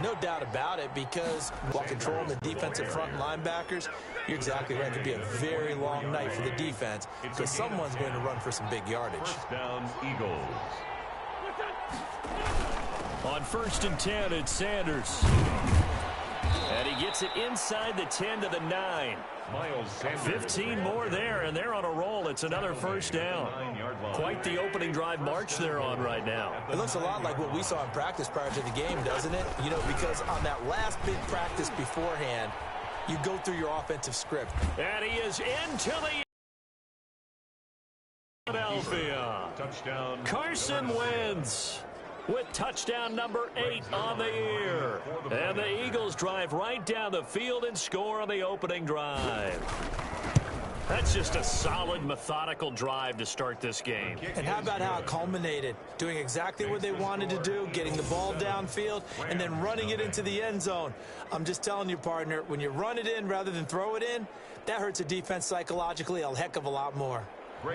No doubt about it, because while controlling the defensive front and linebackers, you're exactly right. It could be a very long night for the defense because someone's going to run for some big yardage. First down, Eagles. On 1st and 10, it's Sanders. And he gets it inside the 10 to the 9. 15 more there, and they're on a roll. It's another first down. Quite the opening drive march they're on right now. It looks a lot like what we saw in practice prior to the game, doesn't it? You know, because on that last big practice beforehand, you go through your offensive script. And he is into the Philadelphia. Touchdown. Carson Wentz with touchdown number 8 on the year. And the Eagles drive right down the field and score on the opening drive. That's just a solid, methodical drive to start this game. And how about how it culminated? Doing exactly what they wanted to do, getting the ball downfield, and then running it into the end zone. I'm just telling you, partner, when you run it in rather than throw it in, that hurts a defense psychologically a heck of a lot more.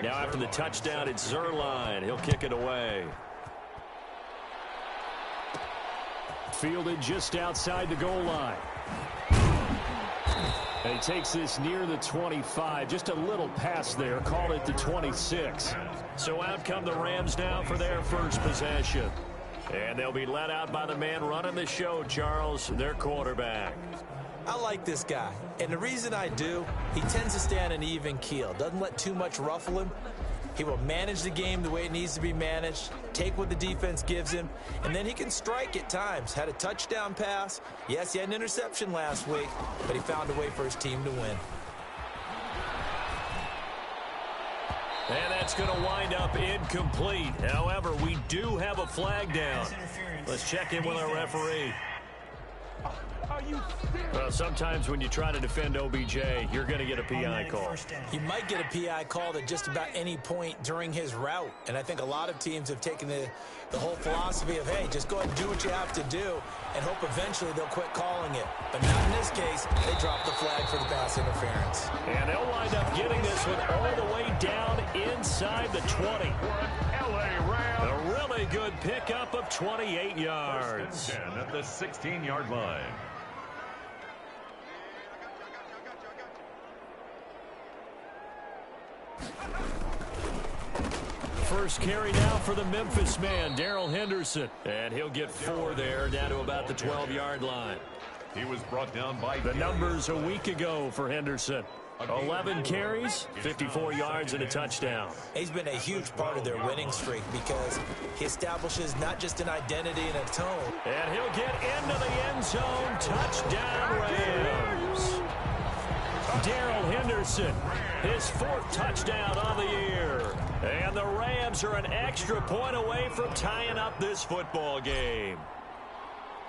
Now after the touchdown, it's Zerline. He'll kick it away. Fielded just outside the goal line. And he takes this near the 25. Just a little pass there. Called it the 26. So out come the Rams now for their first possession. And they'll be let out by the man running the show, Charles, their quarterback. I like this guy. And the reason I do, he tends to stay on an even keel. Doesn't let too much ruffle him. He will manage the game the way it needs to be managed, take what the defense gives him, and then he can strike at times. Had a touchdown pass. Yes, he had an interception last week, but he found a way for his team to win. And that's going to wind up incomplete. However, we do have a flag down. Let's check in with our referee. Well, sometimes when you try to defend OBJ, you're going to get a PI call. You might get a PI called at just about any point during his route. And I think a lot of teams have taken the whole philosophy of, hey, just go ahead and do what you have to do and hope eventually they'll quit calling it. But not in this case. They dropped the flag for the pass interference. And they'll wind up getting this one all the way down inside the 20. A really good pickup of 28 yards. 10 at the 16-yard line. First carry now for the Memphis man, Darrell Henderson. And he'll get 4 there, down to about the 12-yard line. He was brought down by the numbers a week ago for Henderson. 11 carries, 54 yards, and a touchdown. He's been a huge part of their winning streak because he establishes not just an identity and a tone. And he'll get into the end zone. Touchdown, Rams. Darrell Henderson, his 4th touchdown on the year. And the Rams are an extra point away from tying up this football game.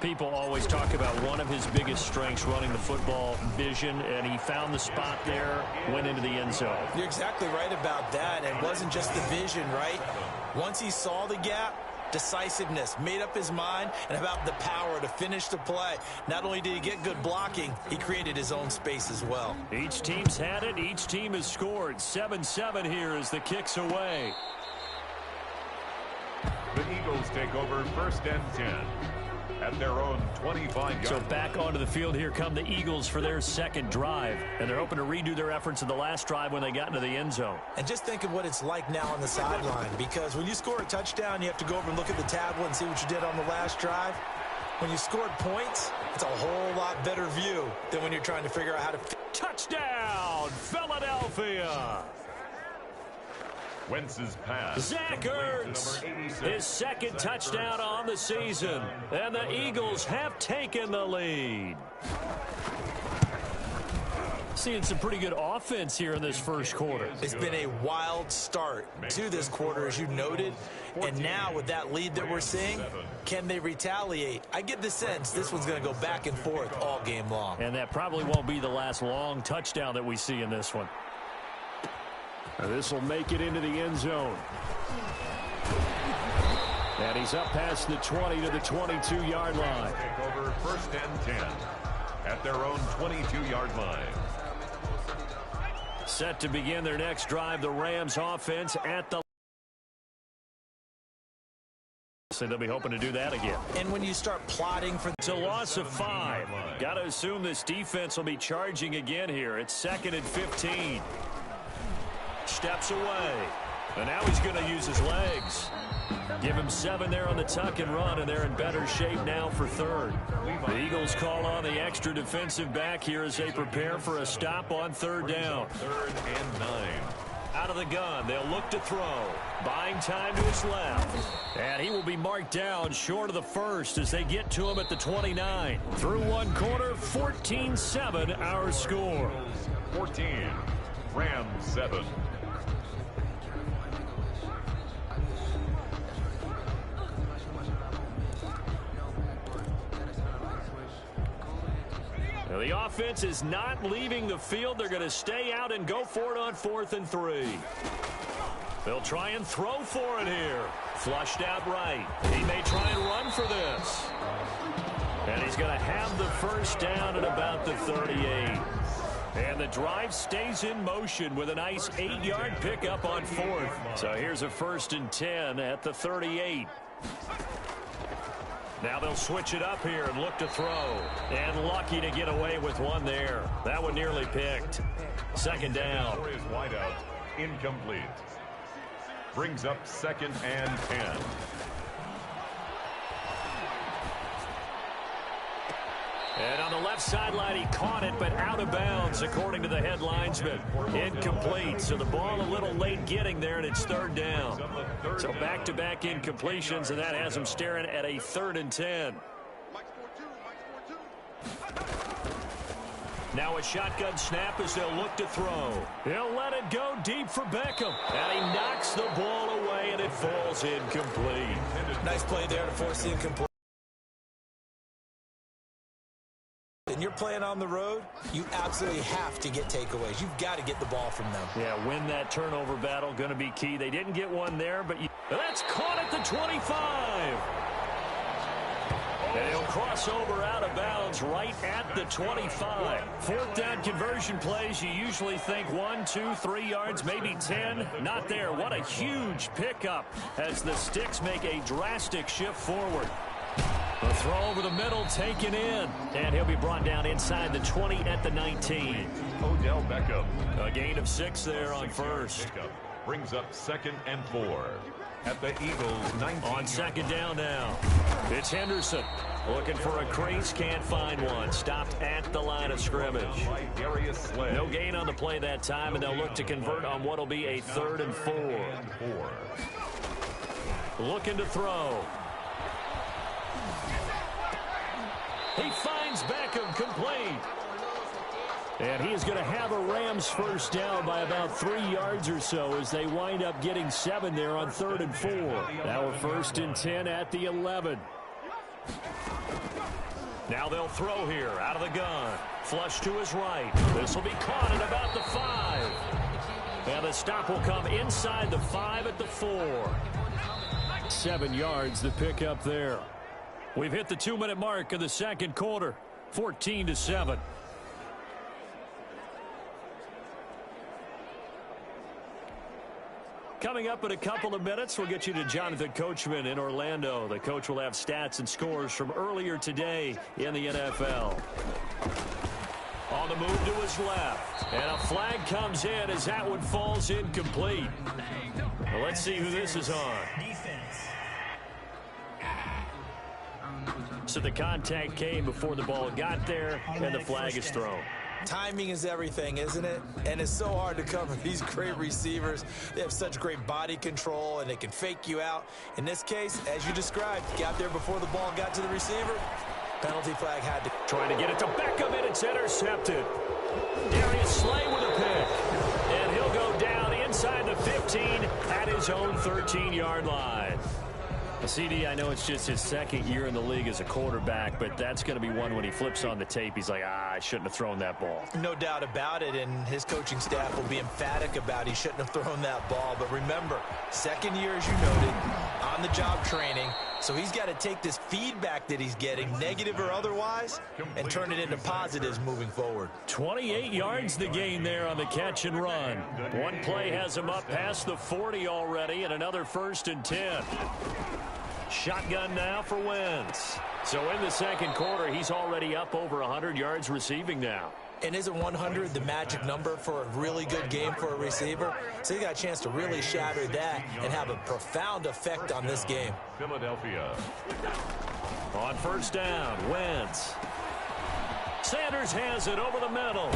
People always talk about one of his biggest strengths, running the football, vision, and he found the spot there, went into the end zone. You're exactly right about that. It wasn't just the vision, right? Once he saw the gap, decisiveness, made up his mind, and about the power to finish the play. Not only did he get good blocking, he created his own space as well. Each team's had it. Each team has scored. 7-7 here as the kick's away. The Eagles take over 1st and 10 at their own 25-yard. So back onto the field here come the Eagles for their second drive. And they're hoping to redo their efforts in the last drive when they got into the end zone. And just think of what it's like now on the sideline, because when you score a touchdown, you have to go over and look at the tablet and see what you did on the last drive. When you scored points, it's a whole lot better view than when you're trying to figure out how to... Touchdown, Philadelphia! Wentz's pass. Zach Ertz, his 2nd touchdown on the season. And the Eagles have taken the lead. Seeing some pretty good offense here in this first quarter. It's been a wild start to this quarter, as you noted. And now with that lead that we're seeing, can they retaliate? I get the sense this one's going to go back and forth all game long. And that probably won't be the last long touchdown that we see in this one. This will make it into the end zone. And he's up past the 20 to the 22-yard line. Take over 1st and 10 at their own 22-yard line. Set to begin their next drive, the Rams offense at the... obviously they'll be hoping to do that again. And when you start plotting for... It's a loss of 5. Got to assume this defense will be charging again here. It's 2nd and 15. Steps away. And now he's going to use his legs. Give him 7 there on the tuck and run, and they're in better shape now for 3rd. The Eagles call on the extra defensive back here as they prepare for a stop on 3rd down. 3rd and 9. Out of the gun, they'll look to throw. Buying time to his left. And he will be marked down short of the first as they get to him at the 29. Through one quarter, 14-7 our score. 14, Rams 7. Now, the offense is not leaving the field. They're going to stay out and go for it on 4th and 3. They'll try and throw for it here. Flushed out right. He may try and run for this. And he's going to have the first down at about the 38. And the drive stays in motion with a nice 8-yard pickup on 4th. So here's a 1st and 10 at the 38. Now they'll switch it up here and look to throw. And lucky to get away with one there. That one nearly picked. 2nd down. Wide out, incomplete. Brings up 2nd and 10. And on the left sideline, he caught it, but out of bounds, according to the head linesman. Incomplete. So the ball a little late getting there, and it's 3rd down. So back-to-back incompletions, and that has him staring at a 3rd and 10. Now a shotgun snap as they'll look to throw. He'll let it go deep for Beckham. And he knocks the ball away, and it falls incomplete. Nice play there to force the incomplete. And you're playing on the road, you absolutely have to get takeaways. You've got to get the ball from them. Yeah, win that turnover battle, going to be key. They didn't get one there, but that's caught at the 25. And he'll cross over out of bounds right at the 25. 4th down conversion plays, you usually think 1, 2, 3 yards, maybe 10. Not there. What a huge pickup as the Sticks make a drastic shift forward. The throw over the middle taken in. And he'll be brought down inside the 20 at the 19. Odell Beckham. A gain of 6 there on 1st. Brings up 2nd and 4. At the Eagles 19. On 2nd down now. It's Henderson. Looking for a crease, can't find one. Stopped at the line of scrimmage. No gain on the play that time, and they'll look to convert on what will be a 3rd and 4. Looking to throw. He finds Beckham complete. And he is going to have a Rams first down by about 3 yards or so as they wind up getting 7 there on 3rd and 4. Now a 1st and 10 at the 11. Now they'll throw here out of the gun. Flush to his right. This will be caught at about the 5. And the stop will come inside the 5 at the 4. 7 yards to pick up there. We've hit the 2-minute mark of the 2nd quarter. 14-7. Coming up in a couple of minutes, we'll get you to Jonathan Coachman in Orlando. The coach will have stats and scores from earlier today in the NFL. On the move to his left. And a flag comes in as that one falls incomplete. Well, let's see who this is on. So the contact came before the ball got there, and the flag is thrown. Timing is everything, isn't it? And it's so hard to cover these great receivers. They have such great body control, and they can fake you out. In this case, as you described, got there before the ball got to the receiver. Penalty flag had to... Trying to get it to Beckham, and it's intercepted. Darius Slay with a pick. And he'll go down inside the 15 at his own 13-yard line. CD, I know it's just his 2nd year in the league as a quarterback, but that's going to be one when he flips on the tape. He's like, I shouldn't have thrown that ball. No doubt about it, and his coaching staff will be emphatic about he shouldn't have thrown that ball. But remember, 2nd year, as you noted, on-the-job training. So he's got to take this feedback that he's getting, negative or otherwise, and turn it into positives moving forward. 28 yards the gain there on the catch and run. One play has him up past the 40 already, and another 1st and 10. Shotgun now for Wentz. So in the second quarter, he's already up over 100 yards receiving now. And isn't 100 the magic number for a really good game for a receiver? So he got a chance to really shatter that and have a profound effect on this game. Philadelphia. On first down, Wentz. Sanders has it over the middle.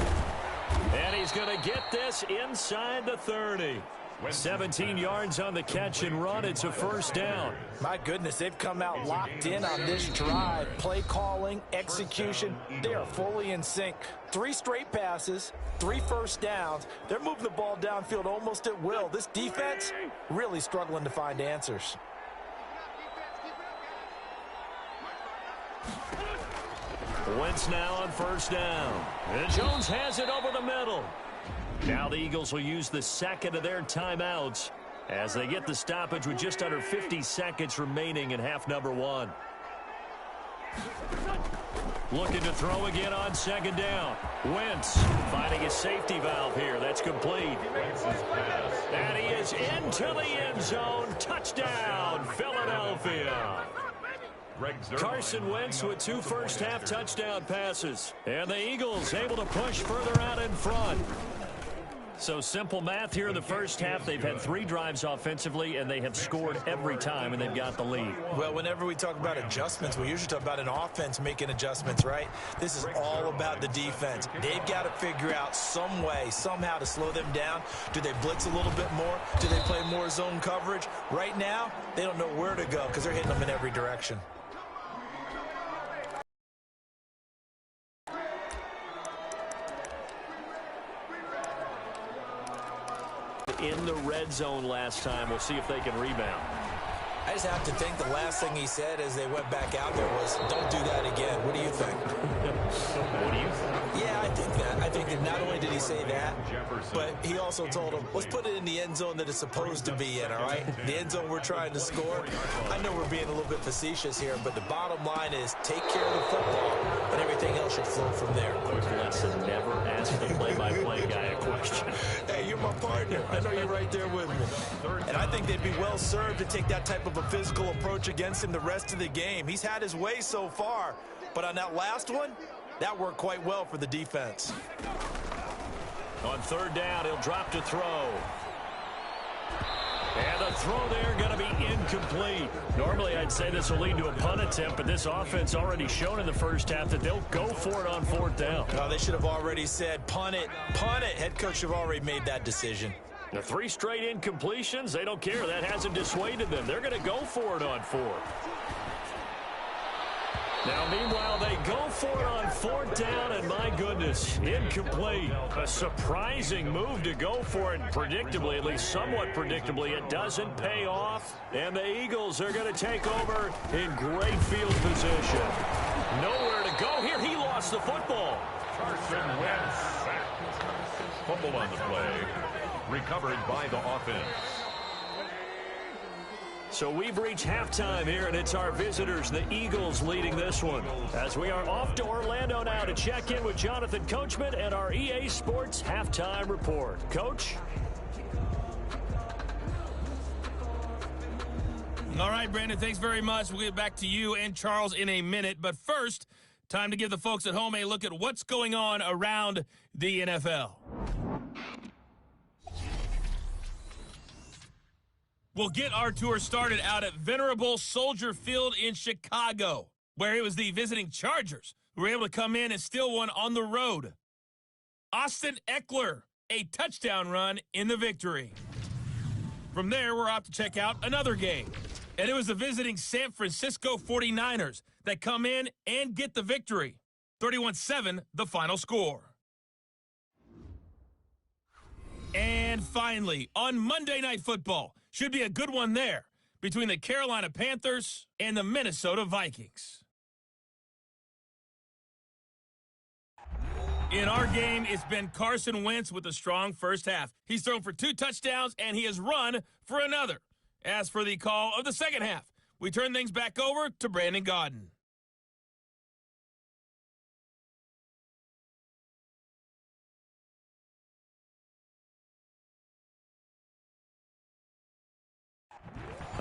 And he's going to get this inside the 30. 17 yards on the catch and run. It's a first down. My goodness, they've come out locked in on this drive. Play calling, execution, they are fully in sync. 3 straight passes, 3 first downs. They're moving the ball downfield almost at will. This defense really struggling to find answers. Wentz now on first down. And Jones has it over the middle. Now the Eagles will use the second of their timeouts as they get the stoppage with just under 50 seconds remaining in half number 1. Looking to throw again on second down. Wentz finding his safety valve here. That's complete. And he is into the end zone. Touchdown, Philadelphia. Carson Wentz with 2 first-half touchdown passes. And the Eagles able to push further out in front. So simple math here in the first half. They've had 3 drives offensively, and they have scored every time, and they've got the lead. Well, whenever we talk about adjustments, we usually talk about an offense making adjustments, right? This is all about the defense. They've got to figure out some way, somehow to slow them down. Do they blitz a little bit more? Do they play more zone coverage? Right now, they don't know where to go because they're hitting them in every direction. In the red zone last time. We'll see if they can rebound. I just have to think the last thing he said as they went back out there was, don't do that again. What do you think? What do you think? Yeah, I think that. I think that not only did he say that, but he also told him, let's put it in the end zone that it's supposed to be in, all right? The end zone we're trying to score. I know we're being a little bit facetious here, but the bottom line is take care of the football, and everything else should flow from there. Quick lesson, never ask the play-by-play guy a question. Hey, you're my partner. I know you're right there with me. And I think they'd be well served to take that type of a physical approach against him the rest of the game. He's had his way so far, but on that last one, that worked quite well for the defense. On third down, he'll drop to throw. And the throw there going to be incomplete. Normally, I'd say this will lead to a punt attempt, but this offense already shown in the first half that they'll go for it on fourth down. No, they should have already said, punt it, punt it. Head coach have already made that decision. The 3 straight incompletions, they don't care. That hasn't dissuaded them. They're going to go for it on fourth. Now, meanwhile, they go for it on fourth down, and my goodness, incomplete. A surprising move to go for it, predictably, at least somewhat predictably. It doesn't pay off, and the Eagles are going to take over in great field position. Nowhere to go here. He lost the football. Carson Wentz sacked. Fumble on the play. Recovered by the offense. So we've reached halftime here, and it's our visitors, the Eagles, leading this one. As we are off to Orlando now to check in with Jonathan Coachman and our EA Sports Halftime Report. Coach? All right, Brandon, thanks very much. We'll get back to you and Charles in a minute. But first, time to give the folks at home a look at what's going on around the NFL. We'll get our tour started out at Venerable Soldier Field in Chicago, where it was the visiting Chargers who were able to come in and steal one on the road. Austin Eckler, a touchdown run in the victory. From there, we're off to check out another game, and it was the visiting San Francisco 49ers that come in and get the victory. 31-7, the final score. And finally, on Monday Night Football, should be a good one there between the Carolina Panthers and the Minnesota Vikings. In our game, it's been Carson Wentz with a strong first half. He's thrown for 2 touchdowns, and he has run for another. As for the call of the second half, we turn things back over to Brandon Gaudin.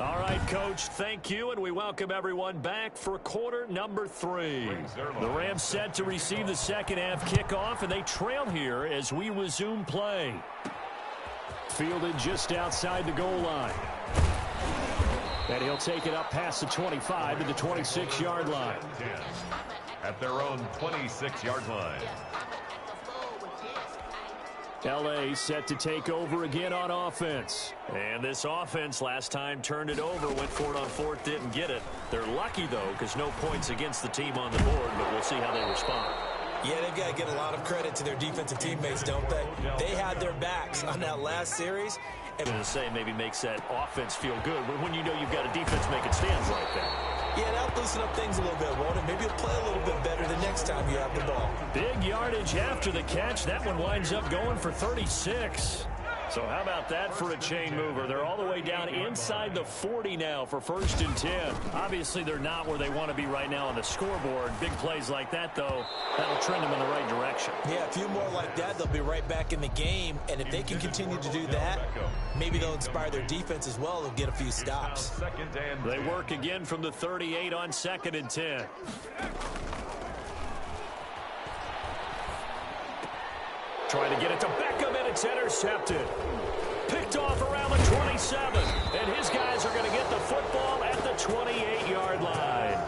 All right, Coach, thank you, and we welcome everyone back for quarter number 3. The Rams set to receive the second half kickoff, and they trail here as we resume play. Fielded just outside the goal line. And he'll take it up past the 25 to the 26-yard line. At their own 26-yard line. L.A. set to take over again on offense. And this offense last time turned it over, went for it on fourth, didn't get it. They're lucky, though, because no points against the team on the board, but we'll see how they respond. Yeah, they've got to get a lot of credit to their defensive teammates, don't they? They had their backs on that last series. And to say maybe makes that offense feel good, but when you know you've got a defense making stands like that. Yeah, that'll loosen up things a little bit, won't it? Maybe you'll play a little bit better the next time you have the ball. Big yardage after the catch. That one winds up going for 36. So how about that for a chain mover? They're all the way down inside the 40 now for 1st and 10. Obviously, they're not where they want to be right now on the scoreboard. Big plays like that, though, that'll trend them in the right direction. Yeah, a few more like that, they'll be right back in the game. And if they can continue to do that, maybe they'll inspire their defense as well and get a few stops. They work again from the 38 on 2nd and 10. Trying to get it to Beckham, and it's intercepted. Picked off around the 27. And his guys are going to get the football at the 28-yard line.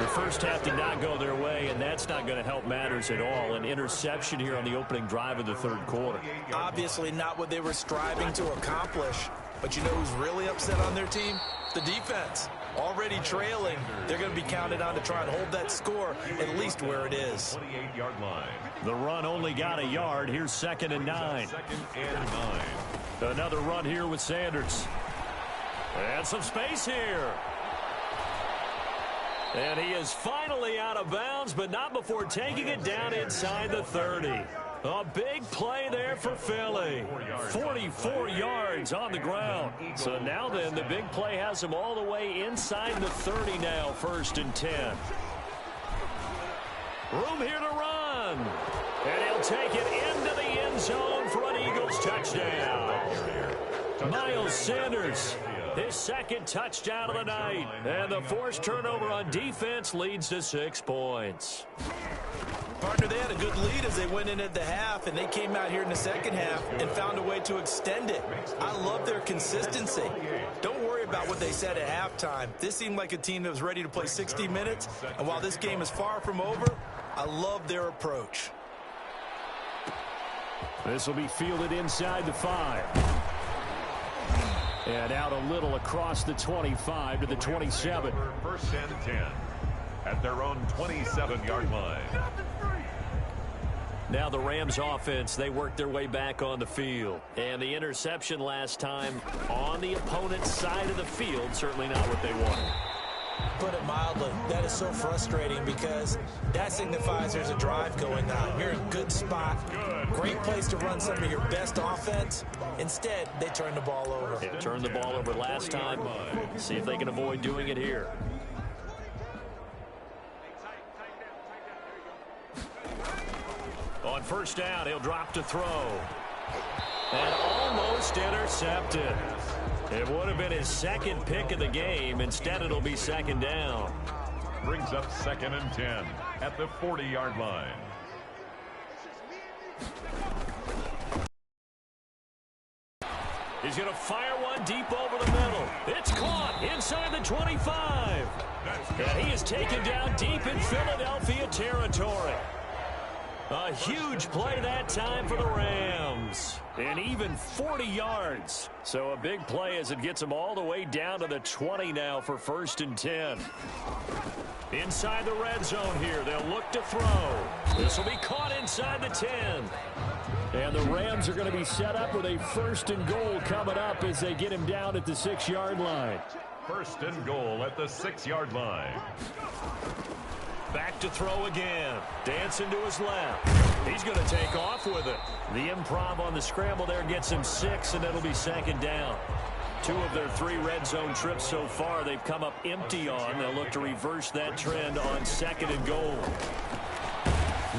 The first half did not go their way, and that's not going to help matters at all. An interception here on the opening drive of the third quarter. Obviously not what they were striving to accomplish. But you know who's really upset on their team? The defense. Already trailing. They're going to be counted on to try and hold that score at least where it is. 28-yard line. The run only got a yard. Here's 2nd and 9. 2nd and 9. Another run here with Sanders. And some space here. And he is finally out of bounds, but not before taking it down inside the 30. A big play there for Philly. 44 yards on the ground. So now then, the big play has him all the way inside the 30 now, 1st and 10. Room here to run. And he'll take it into the end zone for an Eagles touchdown. Miles Sanders, his 2nd touchdown of the night. And the forced turnover on defense leads to 6 points. Partner, they had a good lead as they went in at the half, and they came out here in the second half and found a way to extend it. I love their consistency. Don't worry about what they said at halftime. This seemed like a team that was ready to play 60 minutes, and while this game is far from over, I love their approach. This will be fielded inside the 5. And out a little across the 25 to the 27. 1st and 10. At their own 27-yard line. Now the Rams offense, they work their way back on the field. And the interception last time on the opponent's side of the field, certainly not what they wanted. Put it mildly, that is so frustrating because that signifies there's a drive going on. You're in a good spot, great place to run some of your best offense. Instead, they turn the ball over. They turned the ball over last time. See if they can avoid doing it here. On 1st down, he'll drop to throw. And almost intercepted. It would have been his 2nd pick of the game. Instead, it'll be 2nd down. Brings up 2nd and 10 at the 40-yard line. He's going to fire one deep over the middle. It's caught inside the 25. And he is taken down deep in Philadelphia territory. A huge play that time for the Rams. And even 40 yards. So a big play as it gets them all the way down to the 20 now for 1st and 10. Inside the red zone here. They'll look to throw. This will be caught inside the 10. And the Rams are going to be set up with a 1st and goal coming up as they get him down at the 6-yard line. 1st and goal at the 6-yard line. Back to throw again. Dancing to his left. He's going to take off with it. The improv on the scramble there gets him 6, and it'll be 2nd down. 2 of their 3 red zone trips so far they've come up empty on. They'll look to reverse that trend on 2nd and goal.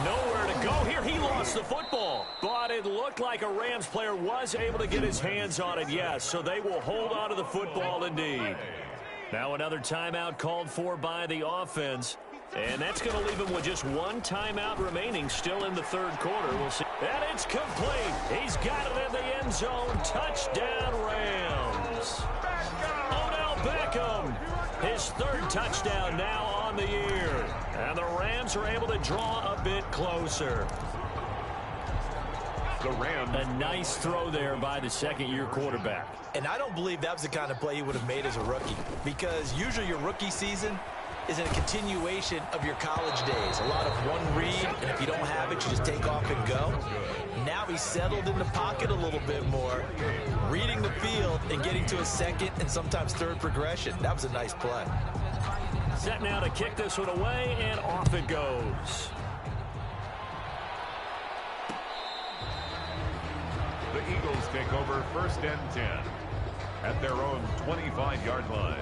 Nowhere to go here. He lost the football. But it looked like a Rams player was able to get his hands on it, yes. So they will hold on to the football indeed. Now another timeout called for by the offense. And that's going to leave him with just one timeout remaining still in the third quarter. We'll see. And it's complete. He's got it in the end zone. Touchdown, Rams. Odell Beckham, his third touchdown now on the year. And the Rams are able to draw a bit closer. The Rams. A nice throw there by the second-year quarterback. And I don't believe that was the kind of play he would have made as a rookie, because usually your rookie season is in a continuation of your college days. A lot of one read, and if you don't have it, you just take off and go. Now he's settled in the pocket a little bit more, reading the field and getting to a second and sometimes third progression. That was a nice play. Set now to kick this one away, and off it goes. The Eagles take over 1st and 10 at their own 25-yard line.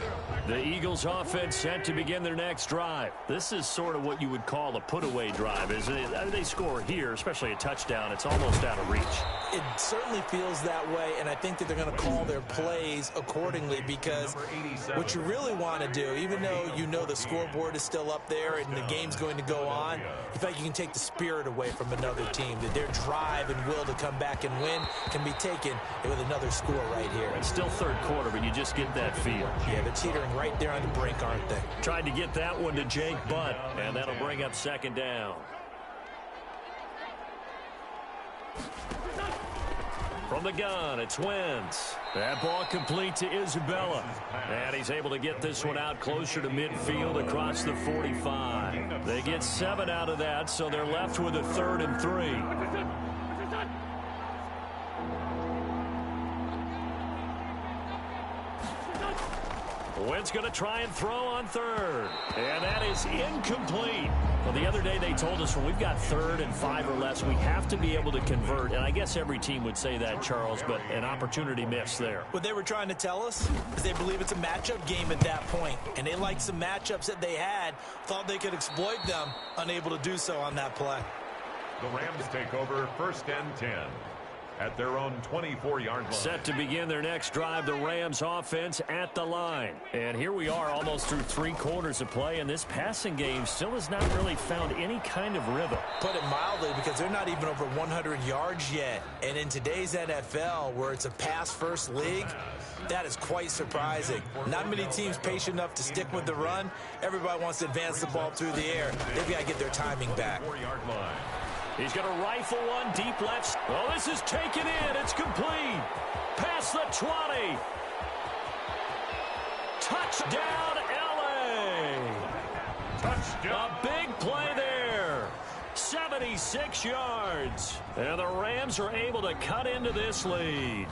The Eagles offense set to begin their next drive. This is sort of what you would call a put-away drive, isn't it? They score here, especially a touchdown. It's almost out of reach. It certainly feels that way, and I think that they're going to call their plays accordingly, because what you really want to do, even though you know the scoreboard is still up there and the game's going to go on, you feel like you can take the spirit away from another team, that their drive and will to come back and win can be taken with another score right here. It's still third quarter, but you just get that feel. Yeah, they're teetering right there on the brink, aren't they? Tried to get that one to Jake Butt, and that'll bring up second down. From the gun, it's Wentz. That ball complete to Isabella. And he's able to get this one out closer to midfield across the 45. They get 7 out of that, so they're left with a 3rd and 3. Wentz going to try and throw on 3rd. And that is incomplete. Well, the other day they told us when we've got 3rd and 5 or less, we have to be able to convert. And I guess every team would say that, Charles, but an opportunity missed there. What they were trying to tell us is they believe it's a matchup game at that point. And they liked some matchups that they had, thought they could exploit them, unable to do so on that play. The Rams take over 1st and 10 at their own 24-yard line. Set to begin their next drive, the Rams offense at the line. And here we are almost through 3 quarters of play, and this passing game still has not really found any kind of rhythm. Put it mildly, because they're not even over 100 yards yet. And in today's NFL, where it's a pass-first league, that is quite surprising. Not many teams patient enough to stick with the run. Everybody wants to advance the ball through the air. They've got to get their timing back. 4-yard line. He's going to rifle one deep left. Oh, this is taken in. It's complete. Past the 20. Touchdown, L.A. Touchdown. A big play there. 76 yards. And the Rams are able to cut into this lead.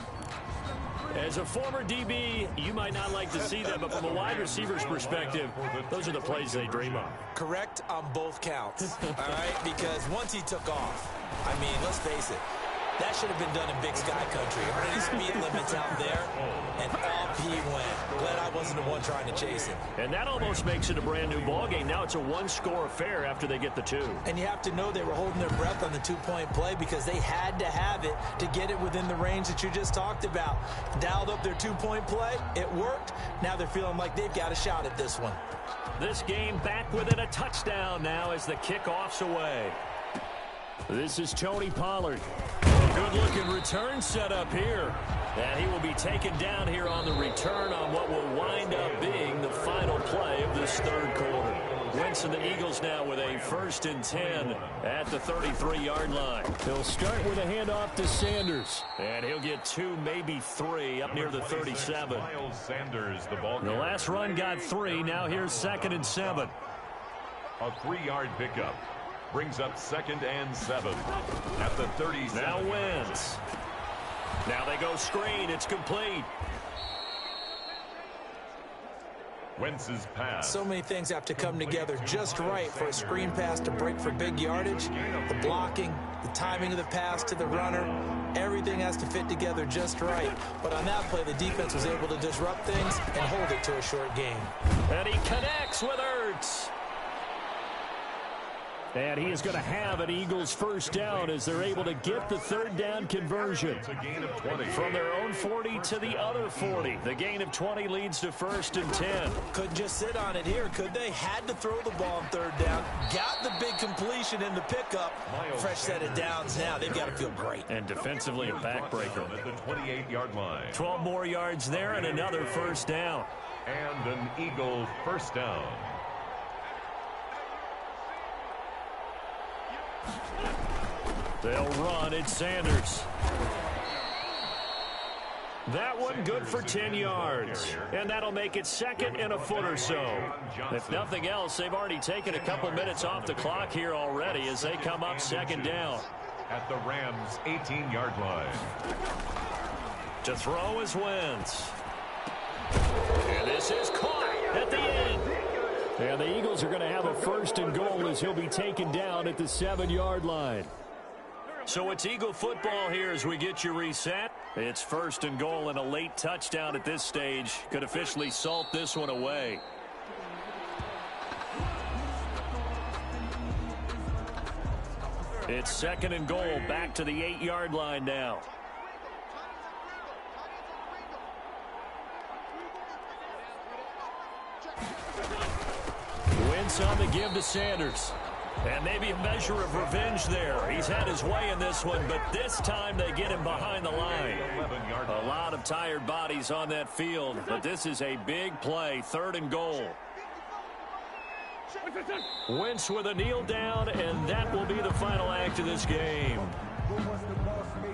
As a former DB, you might not like to see that, but from a wide receiver's perspective, those are the plays they dream of. Correct on both counts, all right? Because once he took off, I mean, let's face it, that should have been done in Big Sky Country. Aren't any speed limits out there? And off he went. Glad I wasn't the one trying to chase him. And that almost makes it a brand-new ballgame. Now it's a one-score affair after they get the 2. And you have to know they were holding their breath on the 2-point play, because they had to have it to get it within the range that you just talked about. Dialed up their 2-point play. It worked. Now they're feeling like they've got a shot at this one. This game back within a touchdown now as the kickoff's away. This is Tony Pollard. Good-looking return set up here. And he will be taken down here on the return on what will wind up being the final play of this third quarter. Wentz and the Eagles now with a 1st and 10 at the 33-yard line. He'll start with a handoff to Sanders. And he'll get 2, maybe 3 up near the 37. Miles Sanders, the ball. The last run got 3. Now here's 2nd and 7. A 3-yard pickup brings up 2nd and 7 at the 37. Now Wentz. Now they go screen. It's complete. Wentz's pass. So many things have to come together just right for a screen pass to break for big yardage. The blocking, the timing of the pass to the runner, everything has to fit together just right. But on that play, the defense was able to disrupt things and hold it to a short game. And he connects with Ertz. And he is going to have an Eagles first down as they're able to get the third down conversion. It's a gain of 20. From their own 40 to the other 40. The gain of 20 leads to 1st and 10. Couldn't just sit on it here, could they? Had to throw the ball on third down. Got the big completion in the pickup. Fresh set of downs now. They've got to feel great. And defensively a backbreaker. At the 28-yard line. 12 more yards there and another first down. And an Eagle first down. They'll run. It's Sanders. That one good for 10 yards. And that'll make it 2nd and a foot or so. If nothing else, they've already taken a couple minutes off the clock here already as they come up 2nd down. At the Rams' 18-yard line. To throw is Wentz. And this is caught at the end. And the Eagles are going to have a 1st and goal as he'll be taken down at the 7-yard line. So it's Eagle football here as we get you reset. It's 1st and goal and a late touchdown at this stage could officially salt this one away. It's 2nd and goal back to the 8-yard line now. Wentz on the give to Sanders. And maybe a measure of revenge there. He's had his way in this one, but this time they get him behind the line. A lot of tired bodies on that field, but this is a big play, 3rd and goal. Wentz with a kneel down, and that will be the final act of this game.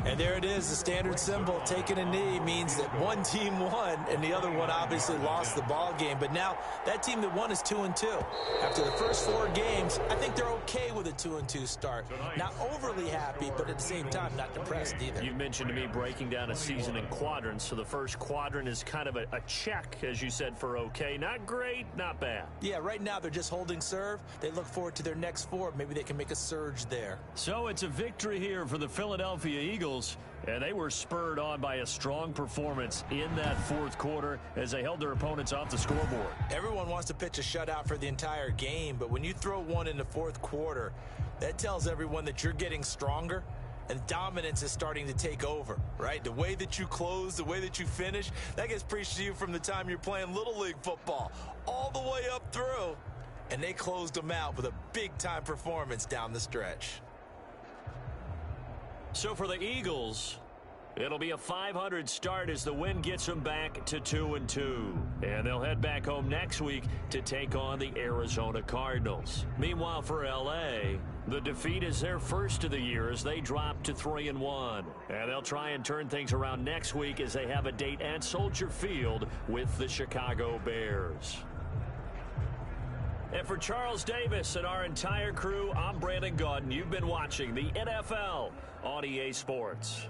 And there it is, the standard symbol. Taking a knee means that one team won and the other one obviously lost the ball game. But now that team that won is 2-2. After the first 4 games, I think they're okay with a 2-2 start. Not overly happy, but at the same time not depressed either. You mentioned to me breaking down a season in quadrants. So the first quadrant is kind of a check, as you said, for okay. Not great, not bad. Yeah, right now they're just holding serve. They look forward to their next 4. Maybe they can make a surge there. So it's a victory here for the Philadelphia Eagles. And they were spurred on by a strong performance in that 4th quarter as they held their opponents off the scoreboard. Everyone wants to pitch a shutout for the entire game, but when you throw one in the 4th quarter, that tells everyone that you're getting stronger and dominance is starting to take over, right? The way that you close, the way that you finish, that gets preached to you from the time you're playing Little League football all the way up through. And they closed them out with a big-time performance down the stretch. So for the Eagles, it'll be a 500 start as the win gets them back to 2-2. And they'll head back home next week to take on the Arizona Cardinals. Meanwhile, for L.A., the defeat is their first of the year as they drop to 3-1. And they'll try and turn things around next week as they have a date at Soldier Field with the Chicago Bears. And for Charles Davis and our entire crew, I'm Brandon Gaudin. You've been watching the NFL on EA Sports.